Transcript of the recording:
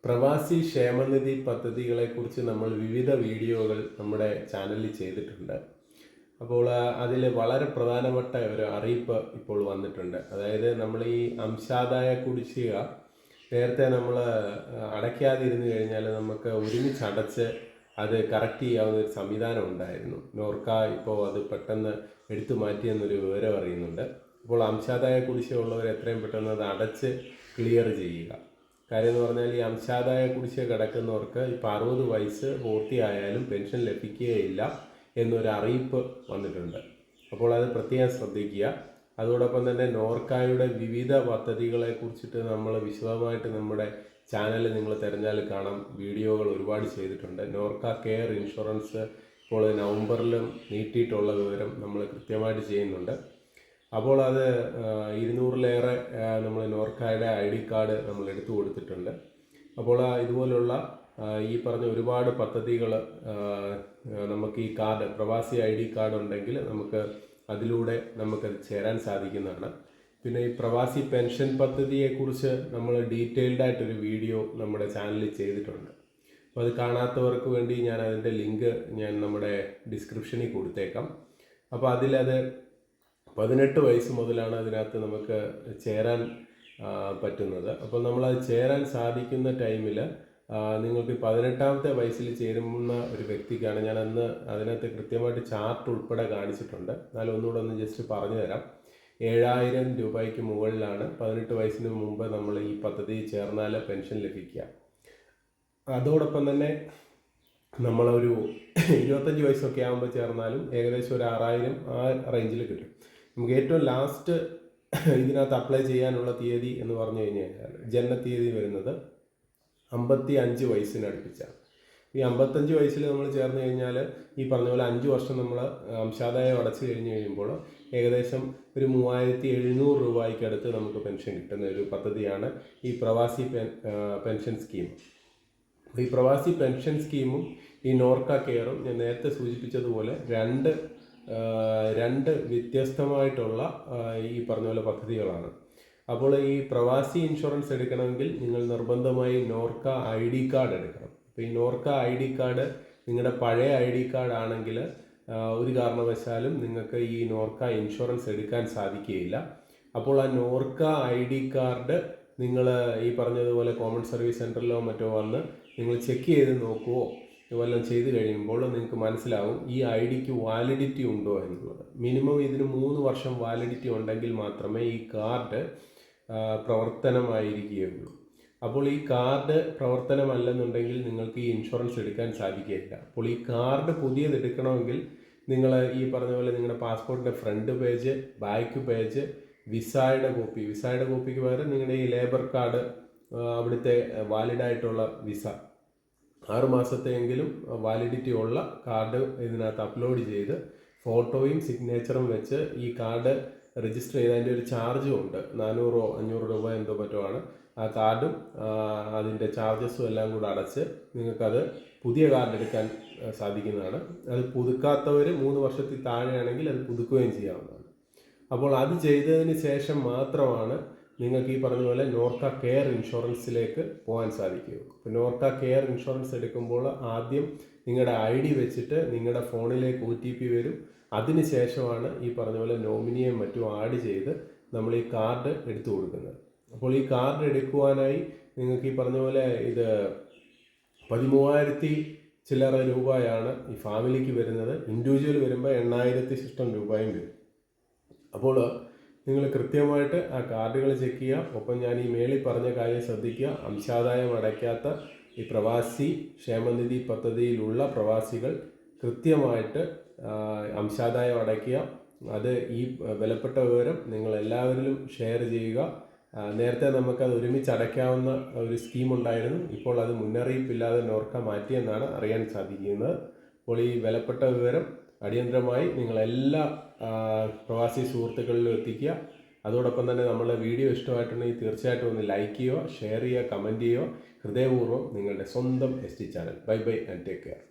പ്രവാസി ക്ഷേമനിധി പദ്ധതികളെക്കുറിച്ച് നമ്മൾ വിവിധ വീഡിയോകൾ നമ്മുടെ ചാനലിൽ ചെയ്തിട്ടുണ്ട്. അപ്പോൾ അതിൽ വളരെ പ്രധാനപ്പെട്ട ഒരു അറിയിപ്പ് ഇപ്പോൾ വന്നിട്ടുണ്ട്. അതായത് നമ്മൾ ഈ അംശാദായ കുടിശ്ശിക നേരത്തെ നമ്മൾ അടയ്ക്കാതിരുന്നു കഴിഞ്ഞാൽ നമുക്ക് ഒരുമിച്ചടച്ച് അത് കറക്റ്റ് ചെയ്യാവുന്ന ഒരു സംവിധാനം ഉണ്ടായിരുന്നു. നോർക്ക ഇപ്പോൾ അത് പെട്ടെന്ന് എടുത്തു മാറ്റിയെന്നൊരു വിവരം അറിയുന്നുണ്ട്. അപ്പോൾ അംശാദായ കുടിശ്ശിക ഉള്ളവർ എത്രയും പെട്ടെന്ന് അത് അടച്ച് ക്ലിയർ ചെയ്യുക. കാര്യം എന്ന് പറഞ്ഞാൽ ഈ അംശാദായ കുടിശ്ശിക കിടക്കുന്നവർക്ക് ഇപ്പോൾ 60 വയസ്സ് പൂർത്തിയായാലും പെൻഷൻ ലഭിക്കുകയില്ല എന്നൊരു അറിയിപ്പ് വന്നിട്ടുണ്ട്. അപ്പോൾ അത് പ്രത്യേകം ശ്രദ്ധിക്കുക. അതോടൊപ്പം തന്നെ നോർക്കായുടെ വിവിധ പദ്ധതികളെ കുറിച്ചിട്ട് നമ്മൾ വിശദമായിട്ട് നമ്മുടെ ചാനൽ നിങ്ങൾ തിരഞ്ഞാൽ കാണാം. വീഡിയോകൾ ഒരുപാട് ചെയ്തിട്ടുണ്ട്. നോർക്ക കെയർ ഇൻഷുറൻസ് ഇപ്പോൾ നവംബറിലും നീട്ടിയിട്ടുള്ള വിവരം നമ്മൾ കൃത്യമായിട്ട് ചെയ്യുന്നുണ്ട്. അപ്പോൾ അത് 200-ലേറെ നമ്മൾ നോർക്കയുടെ ID കാർഡ് നമ്മൾ എടുത്തു കൊടുത്തിട്ടുണ്ട്. അപ്പോൾ ഇതുപോലുള്ള ഈ പറഞ്ഞ ഒരുപാട് പദ്ധതികൾ നമുക്ക് ഈ കാർഡ് പ്രവാസി ID കാർഡ് ഉണ്ടെങ്കിൽ നമുക്ക് അതിലൂടെ നമുക്കത് ചേരാൻ സാധിക്കുന്നതാണ്. പിന്നെ ഈ പ്രവാസി പെൻഷൻ പദ്ധതിയെക്കുറിച്ച് നമ്മൾ ഡീറ്റെയിൽഡായിട്ടൊരു വീഡിയോ നമ്മുടെ ചാനലിൽ ചെയ്തിട്ടുണ്ട്. അപ്പോൾ അത് കാണാത്തവർക്ക് വേണ്ടി ഞാൻ അതിൻ്റെ ലിങ്ക് ഞാൻ നമ്മുടെ ഡിസ്ക്രിപ്ഷനിൽ കൊടുത്തേക്കാം. അപ്പോൾ അതിലത് 18 വയസ്സ് മുതലാണ് അതിനകത്ത് നമുക്ക് ചേരാൻ പറ്റുന്നത്. അപ്പോൾ നമ്മളത് ചേരാൻ സാധിക്കുന്ന ടൈമിൽ നിങ്ങൾക്ക് 18ാമത്തെ വയസ്സിൽ ചേരുന്ന ഒരു വ്യക്തിക്കാണ് ഞാൻ അന്ന് അതിനകത്ത് കൃത്യമായിട്ട് ചാർട്ട് ഉൾപ്പെടെ കാണിച്ചിട്ടുണ്ട്. എന്നാലും ഒന്നുകൂടെ ഒന്ന് ജസ്റ്റ് പറഞ്ഞു തരാം. 7000 രൂപയ്ക്ക് മുകളിലാണ് 18 വയസ്സിന് മുമ്പ് നമ്മൾ ഈ പദ്ധതി ചേർന്നാൽ പെൻഷൻ ലഭിക്കുക. അതോടൊപ്പം തന്നെ നമ്മളൊരു 25 വയസ്സൊക്കെ ആകുമ്പോൾ ചേർന്നാലും ഏകദേശം ഒരു 6000 ആ റേഞ്ചിൽ കിട്ടും. നമുക്ക് ഏറ്റവും ലാസ്റ്റ് ഇതിനകത്ത് അപ്ലൈ ചെയ്യാനുള്ള തീയതി എന്ന് പറഞ്ഞു കഴിഞ്ഞാൽ ജനനത്തീയതി വരുന്നത് 55 വയസ്സിനടുപ്പിച്ചാണ്. ഈ 55 വയസ്സിൽ നമ്മൾ ചേർന്ന് കഴിഞ്ഞാൽ ഈ പറഞ്ഞ പോലെ 5 വർഷം നമ്മൾ അംശാദായം അടച്ചു കഴിഞ്ഞ് കഴിയുമ്പോൾ ഏകദേശം ഒരു 3700 രൂപയ്ക്കടുത്ത് നമുക്ക് പെൻഷൻ കിട്ടുന്ന ഒരു പദ്ധതിയാണ് ഈ പ്രവാസി പെൻഷൻ സ്കീം. ഈ പ്രവാസി പെൻഷൻ സ്കീമും ഈ നോർക്ക കെയറും ഞാൻ നേരത്തെ സൂചിപ്പിച്ചതുപോലെ രണ്ട് വ്യത്യസ്തമായിട്ടുള്ള ഈ പറഞ്ഞ പോലെ പദ്ധതികളാണ്. അപ്പോൾ ഈ പ്രവാസി ഇൻഷുറൻസ് എടുക്കണമെങ്കിൽ നിങ്ങൾ നിർബന്ധമായി നോർക്ക ID കാർഡ് എടുക്കണം. അപ്പോൾ ഈ നോർക്ക ID കാർഡ് നിങ്ങളുടെ പഴയ ID കാർഡ് ആണെങ്കിൽ ഒരു കാരണവശാലും നിങ്ങൾക്ക് ഈ നോർക്ക ഇൻഷുറൻസ് എടുക്കാൻ സാധിക്കുകയില്ല. അപ്പോൾ ആ നോർക്ക ID കാർഡ് നിങ്ങൾ ഈ പറഞ്ഞതുപോലെ കോമൺ സർവീസ് സെൻറ്ററിലോ മറ്റോ വന്ന് നിങ്ങൾ ചെക്ക് ചെയ്ത് നോക്കുവോ ഇതെല്ലാം ചെയ്ത് കഴിയുമ്പോൾ നിങ്ങൾക്ക് മനസ്സിലാവും ഈ IDക്ക് വാലിഡിറ്റി ഉണ്ടോ എന്നുള്ളത്. മിനിമം ഇതിന് 3 വർഷം വാലിഡിറ്റി ഉണ്ടെങ്കിൽ മാത്രമേ ഈ കാർഡ് പ്രവർത്തനമായിരിക്കുകയുള്ളൂ. അപ്പോൾ ഈ കാർഡ് പ്രവർത്തനമല്ലെന്നുണ്ടെങ്കിൽ നിങ്ങൾക്ക് ഈ ഇൻഷുറൻസ് എടുക്കാൻ സാധിക്കില്ല. അപ്പോൾ ഈ കാർഡ് പുതിയത് എടുക്കണമെങ്കിൽ നിങ്ങൾ ഈ പറഞ്ഞ പോലെ നിങ്ങളുടെ പാസ്പോർട്ടിൻ്റെ ഫ്രണ്ട് പേജ്, ബാക്ക് പേജ്, വിസയുടെ കോപ്പിക്ക് പകരം നിങ്ങളുടെ ഈ ലേബർ കാർഡ്, അവിടുത്തെ വാലിഡായിട്ടുള്ള വിസ 6 മാസത്തെയെങ്കിലും വാലിഡിറ്റി ഉള്ള കാർഡ് ഇതിനകത്ത് അപ്ലോഡ് ചെയ്ത് ഫോട്ടോയും സിഗ്നേച്ചറും വെച്ച് ഈ കാർഡ് രജിസ്റ്റർ ചെയ്ത് അതിൻ്റെ ഒരു ചാർജും ഉണ്ട്. 400-500 രൂപ എന്തോ മറ്റുമാണ്. ആ കാർഡും അതിൻ്റെ ചാർജസും എല്ലാം കൂടെ അടച്ച് നിങ്ങൾക്കത് പുതിയ കാർഡ് എടുക്കാൻ സാധിക്കുന്നതാണ്. അത് പുതുക്കാത്തവർ 3 വർഷത്തിൽ താഴെയാണെങ്കിൽ അത് പുതുക്കുകയും ചെയ്യാവുന്നതാണ്. അപ്പോൾ അത് ചെയ്തതിന് ശേഷം മാത്രമാണ് നിങ്ങൾക്ക് ഈ പറഞ്ഞ പോലെ നോർക്ക കെയർ ഇൻഷുറൻസിലേക്ക് പോകാൻ സാധിക്കുകയുള്ളൂ. ഇപ്പോൾ നോർക്ക കെയർ ഇൻഷുറൻസ് എടുക്കുമ്പോൾ ആദ്യം നിങ്ങളുടെ ID വെച്ചിട്ട് നിങ്ങളുടെ ഫോണിലേക്ക് OTP വരും. അതിന് ശേഷമാണ് ഈ പറഞ്ഞ പോലെ നോമിനിയും മറ്റും ആഡ് ചെയ്ത് നമ്മൾ ഈ കാർഡ് എടുത്തു കൊടുക്കുന്നത്. അപ്പോൾ ഈ കാർഡ് എടുക്കുവാനായി നിങ്ങൾക്ക് ഈ പറഞ്ഞ പോലെ ഇത് 13,000 ചില്ലറ രൂപയാണ് ഈ ഫാമിലിക്ക് വരുന്നത്. ഇൻഡിവിജ്വൽ വരുമ്പോൾ 8,000 ശിഷ്ടം രൂപയും വരും. അപ്പോൾ നിങ്ങൾ കൃത്യമായിട്ട് ആ കാർഡുകൾ ചെക്ക് ചെയ്യുക. ഒപ്പം ഞാൻ ഈ മേളിൽ പറഞ്ഞ കാര്യം ശ്രദ്ധിക്കുക. അംശാദായം അടയ്ക്കാത്ത ഈ പ്രവാസി ക്ഷേമനിധി പദ്ധതിയിലുള്ള പ്രവാസികൾ കൃത്യമായിട്ട് അംശാദായം അടയ്ക്കുക. അത് ഈ വിലപ്പെട്ട വിവരം നിങ്ങൾ എല്ലാവരിലും ഷെയർ ചെയ്യുക. നേരത്തെ നമുക്കത് ഒരുമിച്ച് അടയ്ക്കാവുന്ന ഒരു സ്കീം ഉണ്ടായിരുന്നു. ഇപ്പോൾ അത് മുന്നറിയിപ്പില്ലാതെ നോർക്ക മാറ്റിയെന്നാണ് അറിയാൻ സാധിക്കുന്നത്. അപ്പോൾ ഈ വിലപ്പെട്ട വിവരം അടിയന്തരമായി നിങ്ങളെല്ലാ പ്രവാസി സുഹൃത്തുക്കളിലും എത്തിക്കുക. അതോടൊപ്പം തന്നെ നമ്മളുടെ വീഡിയോ ഇഷ്ടമായിട്ടുണ്ടെങ്കിൽ തീർച്ചയായിട്ടും ഒന്ന് ലൈക്ക് ചെയ്യുക, ഷെയർ ചെയ്യുക, കമൻറ്റ് ചെയ്യുക. ഹൃദയപൂർവ്വം നിങ്ങളുടെ സ്വന്തം ST channel. Bye and take care.